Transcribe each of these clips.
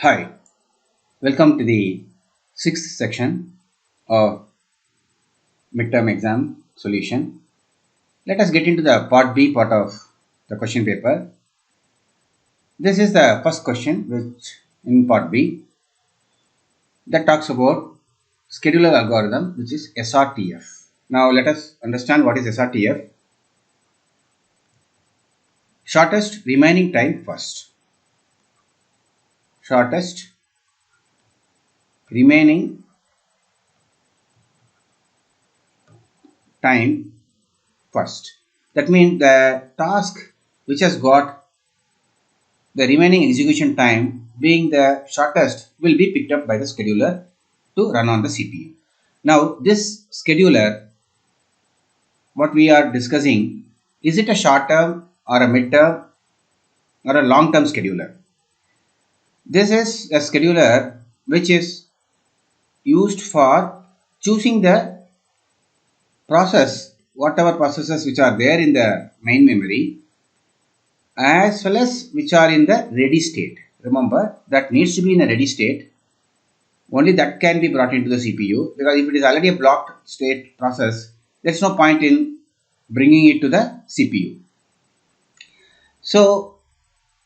Hi, welcome to the sixth section of midterm exam solution. Let us get into the part B part of the question paper. This is the first question which in part B that talks about scheduler algorithm which is SRTF. Now let us understand what is SRTF. Shortest remaining time first. Shortest remaining time first. That means the task which has got the remaining execution time being the shortest will be picked up by the scheduler to run on the CPU. Now this scheduler, what we are discussing, is it a short term or a mid term or a long term scheduler? This is a scheduler which is used for choosing the process, whatever processes which are there in the main memory as well as which are in the ready state. Remember that needs to be in a ready state. Only that can be brought into the CPU, because if it is already a blocked state process, there is no point in bringing it to the CPU. So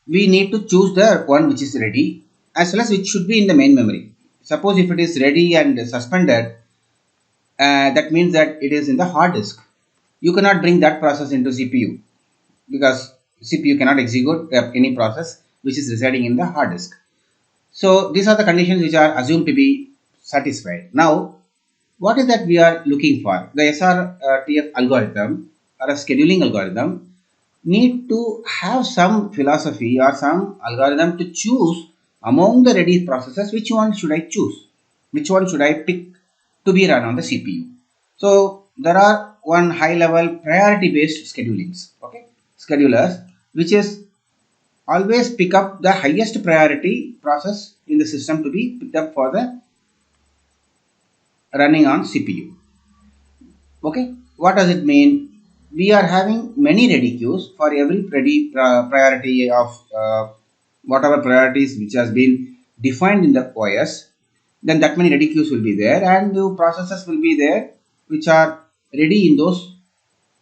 we need to choose the one which is ready as well as which should be in the main memory. Suppose if it is ready and suspended, that means that it is in the hard disk. You cannot bring that process into CPU because CPU cannot execute any process which is residing in the hard disk. So these are the conditions which are assumed to be satisfied. Now, what is that we are looking for? The SRTF algorithm or a scheduling algorithm need to have some philosophy or some algorithm to choose among the ready processes which one should I choose, which one should I pick to be run on the CPU. So there are one high level priority based schedulers which is always pick up the highest priority process in the system to be picked up for the running on CPU. Okay, what does it mean? We are having many ready queues for every ready priority of whatever priorities which has been defined in the OS. Then that many ready queues will be there, and new processes will be there which are ready in those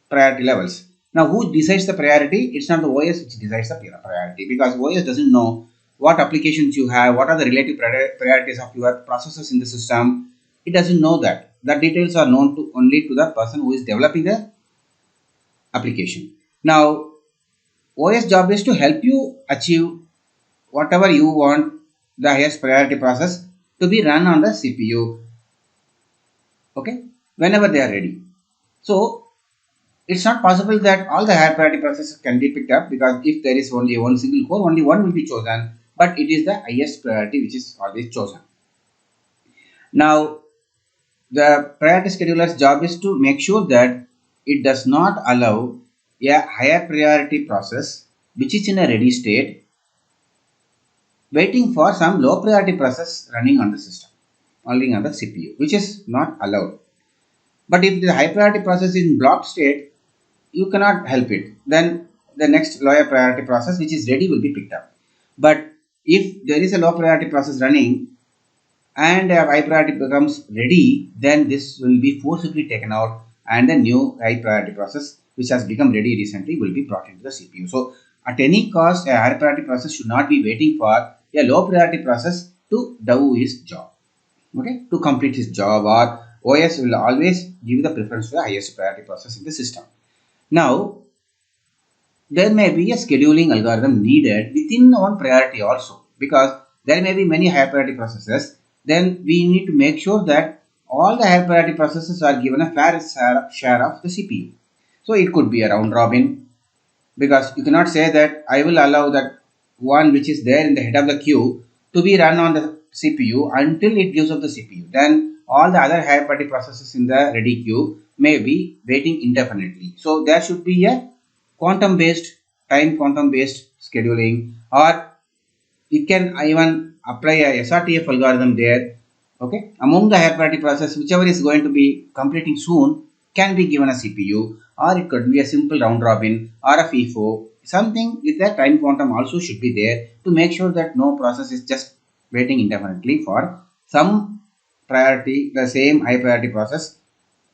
priority levels. Now, who decides the priority? It's not the OS which decides the priority, because OS doesn't know what applications you have, what are the relative priorities of your processes in the system. It doesn't know that. The details are known to only to the person who is developing the application. Now, OS job is to help you achieve whatever you want the highest priority process to be run on the CPU. Okay, whenever they are ready. So it's not possible that all the higher priority processes can be picked up, because if there is only one single core, only one will be chosen, but it is the highest priority which is always chosen. Now, the priority scheduler's job is to make sure that it does not allow a higher priority process which is in a ready state waiting for some low priority process running on the system, running on the CPU, which is not allowed. But if the high priority process is in blocked state, you cannot help it. Then the next lower priority process which is ready will be picked up. But if there is a low priority process running and a high priority becomes ready, then this will be forcibly taken out, and the new high priority process which has become ready recently will be brought into the CPU. So at any cost, a high priority process should not be waiting for a low priority process to do his job, okay, to complete his job, or OS will always give the preference to the highest priority process in the system. Now, there may be a scheduling algorithm needed within one priority also, because there may be many high priority processes. Then we need to make sure that all the high priority processes are given a fair share of the CPU. So it could be a round robin, because you cannot say that I will allow that one which is there in the head of the queue to be run on the CPU until it gives up the CPU. Then all the other high priority processes in the ready queue may be waiting indefinitely. So there should be a quantum based scheduling, or it can even apply a SRTF algorithm there. Okay, among the high priority process, whichever is going to be completing soon can be given a CPU, or it could be a simple round robin or a FIFO. Something with a time quantum also should be there to make sure that no process is just waiting indefinitely for some priority, the same high priority process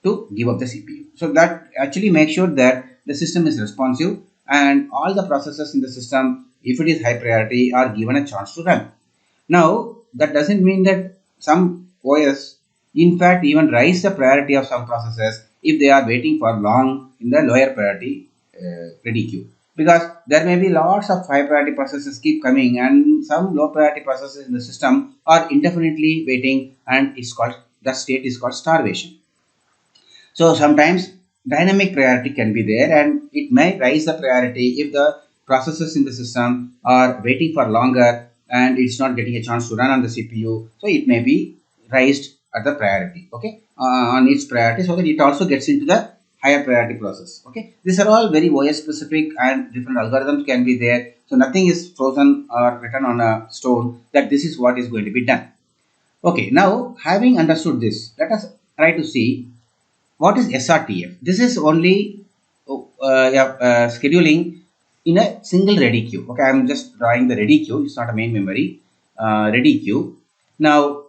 to give up the CPU. So that actually makes sure that the system is responsive and all the processes in the system, if it is high priority, are given a chance to run. Now, that doesn't mean that some OS, in fact, even raise the priority of some processes if they are waiting for long in the lower priority ready queue. Because there may be lots of high priority processes keep coming and some low priority processes in the system are indefinitely waiting, and it's called, the state is called starvation. So sometimes dynamic priority can be there and it may raise the priority if the processes in the system are waiting for longer and it's not getting a chance to run on the CPU. So it may be raised at the priority, okay, on its priority, so that it also gets into the higher priority process. Okay, these are all very OS specific and different algorithms can be there. So nothing is frozen or written on a stone that this is what is going to be done. Okay, now having understood this, let us try to see what is SRTF? This is only yeah, scheduling in a single ready queue. Okay, I'm just drawing the ready queue. It's not a main memory. Ready queue. Now,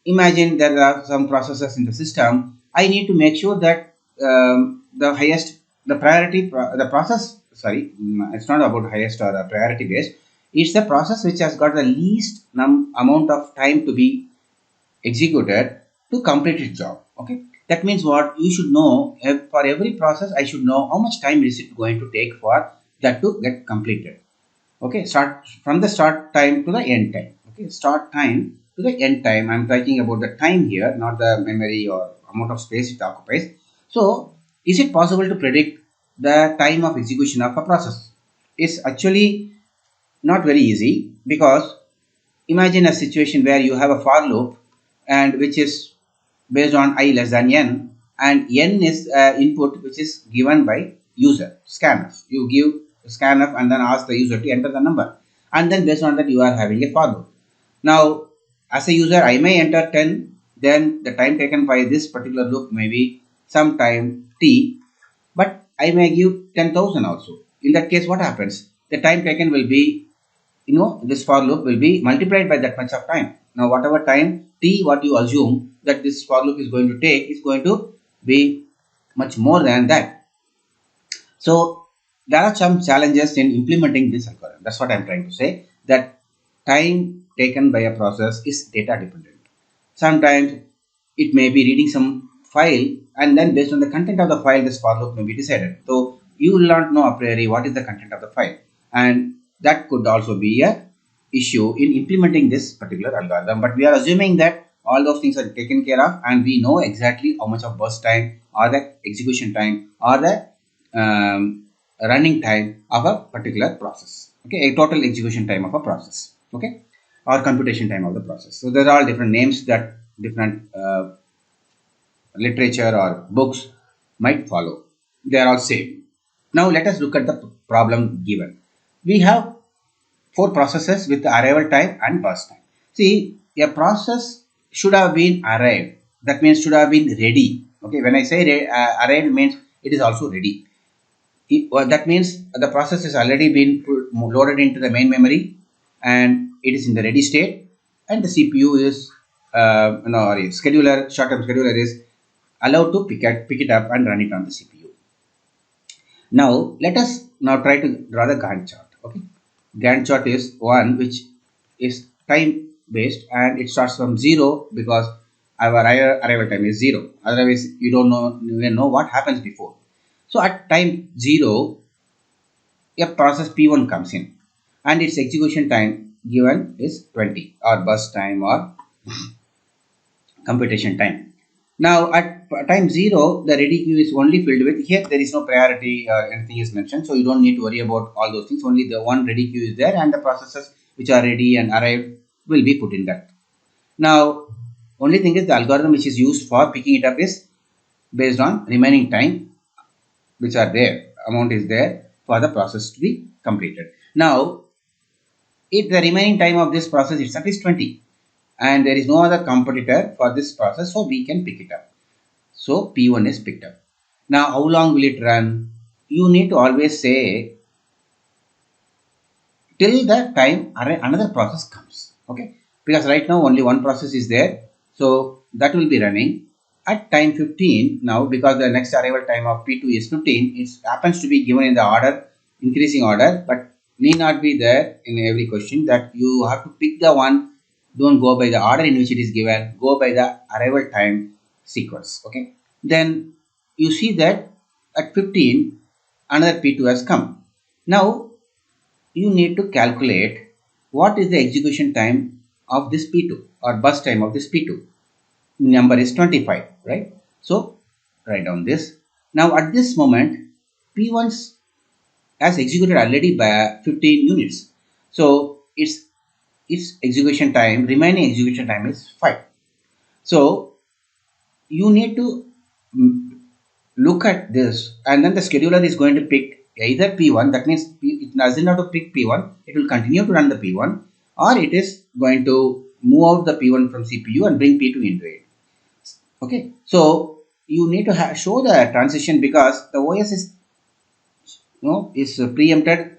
imagine there are some processes in the system. I need to make sure that the highest, the priority, the process. Sorry, it's not about highest or priority based. It's the process which has got the least amount of time to be executed to complete its job. Okay, that means what you should know, for every process I should know how much time is it going to take for that to get completed. Okay, start from the start time to the end time. Okay, start time to the end time, I'm talking about the time here, not the memory or amount of space it occupies. So is it possible to predict the time of execution of a process? It's actually not very easy, because imagine a situation where you have a for loop and which is based on I less than n, and n is input which is given by user scanf. You give scanf and then ask the user to enter the number, and then based on that you are having a for loop. Now as a user I may enter 10, then the time taken by this particular loop may be some time t, but I may give 10,000 also. In that case what happens? The time taken will be, this for loop will be multiplied by that much of time. Now whatever time t what you assume that this for loop is going to take is going to be much more than that. So there are some challenges in implementing this algorithm. That's what I'm trying to say, that time taken by a process is data dependent. Sometimes it may be reading some file, and then based on the content of the file this for loop may be decided. So you will not know a priori what is the content of the file, and that could also be a issue in implementing this particular algorithm. But we are assuming that all those things are taken care of and we know exactly how much of burst time or the execution time or the running time of a particular process. Okay, a total execution time of a process. Okay, or computation time of the process. So there are all different names that different literature or books might follow. They are all same. Now let us look at the problem given. We have four processes with the arrival time and burst time. See, a process should have been arrived. That means should have been ready. Okay, when I say arrived means it is also ready. That means the process has already been loaded into the main memory and it is in the ready state, and the CPU is, or a scheduler, short-term scheduler is allowed to pick it up and run it on the CPU. Now let us now try to draw the Gantt chart. Okay, Gantt chart is one which is time based and it starts from 0 because our arrival time is 0. Otherwise you don't even know what happens before. So at time 0 a process P1 comes in and its execution time given is 20, or burst time or computation time. Now at time 0 the ready queue is only filled with, here there is no priority or anything is mentioned, so you don't need to worry about all those things. Only the one ready queue is there and the processes which are ready and arrived will be put in that. Now only thing is the algorithm which is used for picking it up is based on remaining time which are there, amount is there for the process to be completed. Now if the remaining time of this process itself is 20 and there is no other competitor for this process, so we can pick it up. So P1 is picked up. Now how long will it run? You need to always say till the time another process comes. Okay, because right now only one process is there, so that will be running at time 15. Now because the next arrival time of P2 is 15, it happens to be given in the order, increasing order, but need not be there in every question that you have to pick the one. Don't go by the order in which it is given, go by the arrival time sequence. Okay, then you see that at 15 another P2 has come. Now you need to calculate what is the execution time of this P2 or burst time of this P2. Number is 25, right? So write down this. Now at this moment, P1 has executed already by 15 units. So its execution time, remaining execution time is 5. So you need to look at this, and then the scheduler is going to pick either P1, that means it doesn't have to pick P1, it will continue to run the P1, or it is going to move out the P1 from CPU and bring P2 into it. Okay, so you need to show the transition because the OS is preempted,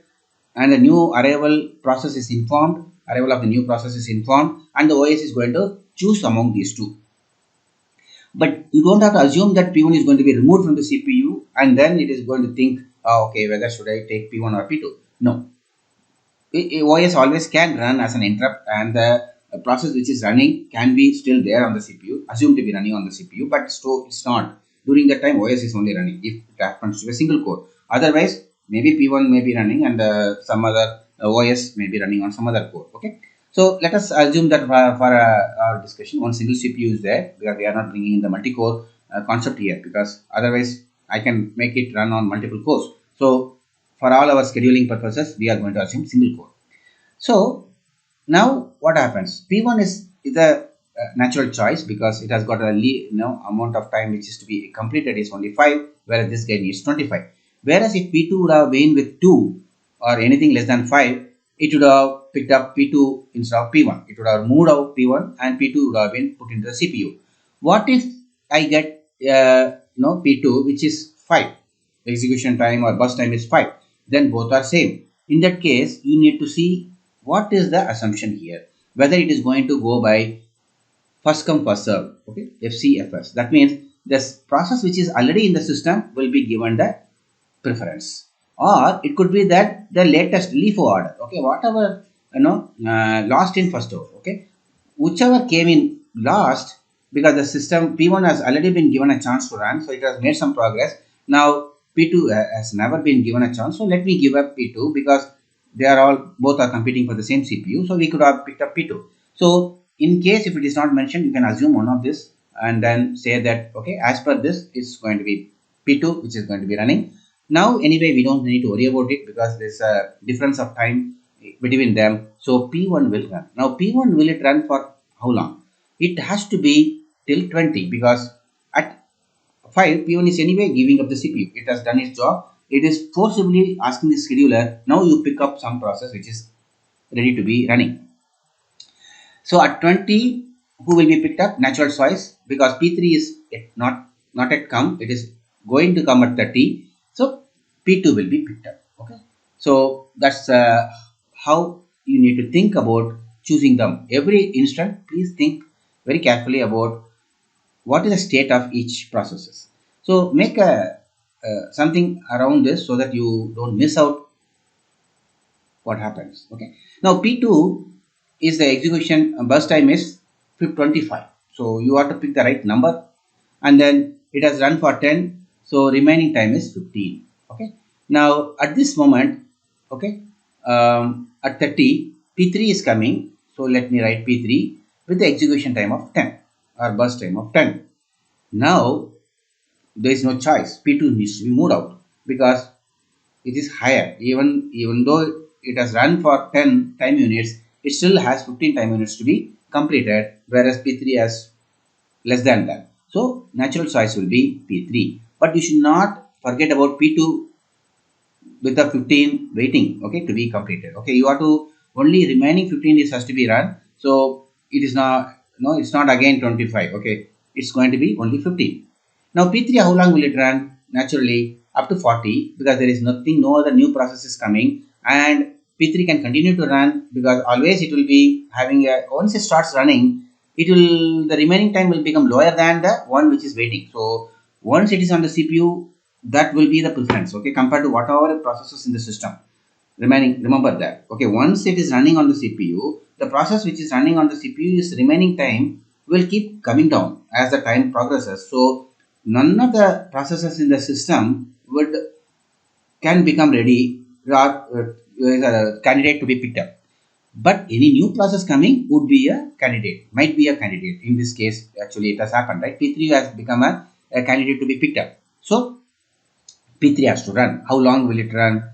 and the new arrival process is informed, arrival of the new process is informed, and the OS is going to choose among these two. But you don't have to assume that P1 is going to be removed from the CPU and then it is going to think, okay, whether should I take P1 or P2. No. OS always can run as an interrupt, and the process which is running can be still there on the CPU, assumed to be running on the CPU, but so it's not. During that time, OS is only running if it happens to be a single core. Otherwise, maybe P1 may be running and some other OS may be running on some other core. Okay. So let us assume that for our discussion, one single CPU is there because we are not bringing in the multi-core concept here, because otherwise I can make it run on multiple cores. So for all our scheduling purposes, we are going to assume single core. So now what happens? P1 is a natural choice because it has got a amount of time which is to be completed is only 5, whereas this guy needs 25. Whereas if P2 would have been with 2 or anything less than 5, it would have picked up P2 instead of P1. It would have moved out P1 and P2 would have been put into the CPU. What if I get P2 which is 5, execution time or burst time is 5, then both are same. In that case, you need to see what is the assumption here, whether it is going to go by first come first serve, okay, FCFS. That means this process which is already in the system will be given the preference, or it could be that the latest LIFO order, okay, whatever last in first out, okay, whichever came in last, because the system P1 has already been given a chance to run, so it has made some progress. Now P2 has never been given a chance, so let me give up P2 because they are all both are competing for the same CPU, so we could have picked up P2. So in case if it is not mentioned, you can assume one of this and then say that okay, as per this it's going to be P2 which is going to be running. Now anyway, we don't need to worry about it because there's a difference of time between them, so P1 will run. Now P1 will it run for how long? It has to be till 20 because at 5 P1 is anyway giving up the CPU. It has done its job. It is forcibly asking the scheduler, now you pick up some process which is ready to be running. So at 20, who will be picked up? Natural choice, because P3 is not yet come. It is going to come at 30. So P2 will be picked up. Okay. So that's how you need to think about choosing them. Every instant, please think very carefully about what is the state of each processes. So make a something around this so that you don't miss out what happens. Okay. Now P2 is the execution burst time is 25. So you have to pick the right number, and then it has run for 10. So remaining time is 15. Okay. Now at this moment, okay, at 30, P3 is coming. So let me write P3 with the execution time of 10 or burst time of 10. Now there is no choice. P2 needs to be moved out because it is higher. Even though it has run for 10 time units, it still has 15 time units to be completed, whereas P3 has less than that. So natural choice will be P3. But you should not forget about P2 with the 15 waiting, okay, to be completed. Okay, you have to only remaining 15 is has to be run. So it is not, no, it's not again 25. Okay, it's going to be only 15. Now P3, how long will it run? Naturally up to 40, because there is nothing, no other new process is coming, and P3 can continue to run, because always it will be having a, once it starts running, it will, the remaining time will become lower than the one which is waiting. So once it is on the CPU, that will be the preference, okay, compared to whatever processes in the system remaining. Remember that, okay, once it is running on the CPU, the process which is running on the CPU is remaining time will keep coming down as the time progresses. So none of the processes in the system would can become ready candidate to be picked up. But any new process coming would be a candidate, might be a candidate. In this case, actually it has happened, right? P3 has become a candidate to be picked up. So P3 has to run. How long will it run?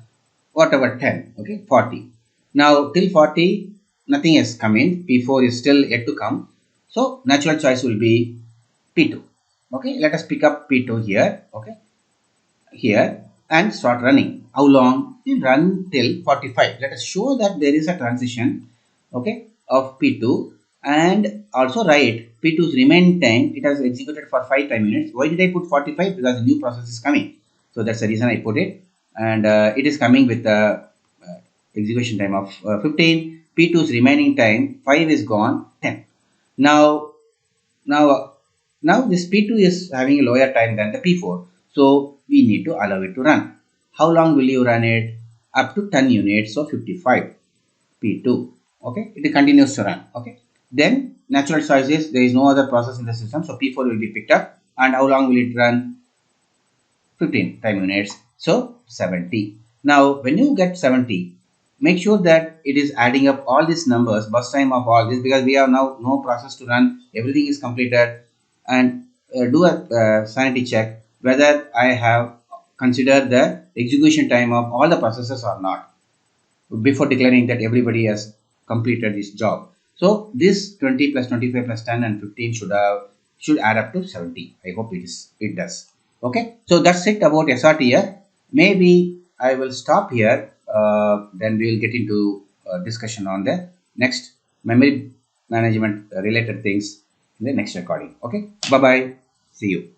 Whatever, 10, okay, 40. Now till 40, nothing has come in. P4 is still yet to come. So natural choice will be P2. Okay, let us pick up P2 here. Okay, here and start running. How long? We'll run till 45. Let us show that there is a transition, okay, of P2, and also write P2's remaining time. It has executed for 5 time units. Why did I put 45? Because the new process is coming. So that's the reason I put it. And it is coming with the execution time of 15. P2's remaining time, 5 is gone, 10. Now, now, now this P2 is having a lower time than the P4. So we need to allow it to run. How long will you run it? Up to 10 units, so 55 P2. Okay, it continues to run. Okay, then natural choice is there is no other process in the system, so P4 will be picked up. And how long will it run? 15 time units, so 70. Now when you get 70, make sure that it is adding up all these numbers, bus time of all this, because we have now no process to run, everything is completed. And do a sanity check whether I have considered the execution time of all the processes or not before declaring that everybody has completed this job. So this 20 plus 25 plus 10 and 15 should add up to 70. I hope it does. Okay, so that's it about SRTF. Maybe I will stop here. Then we will get into discussion on the next memory management related things in the next recording. Okay, bye bye. See you.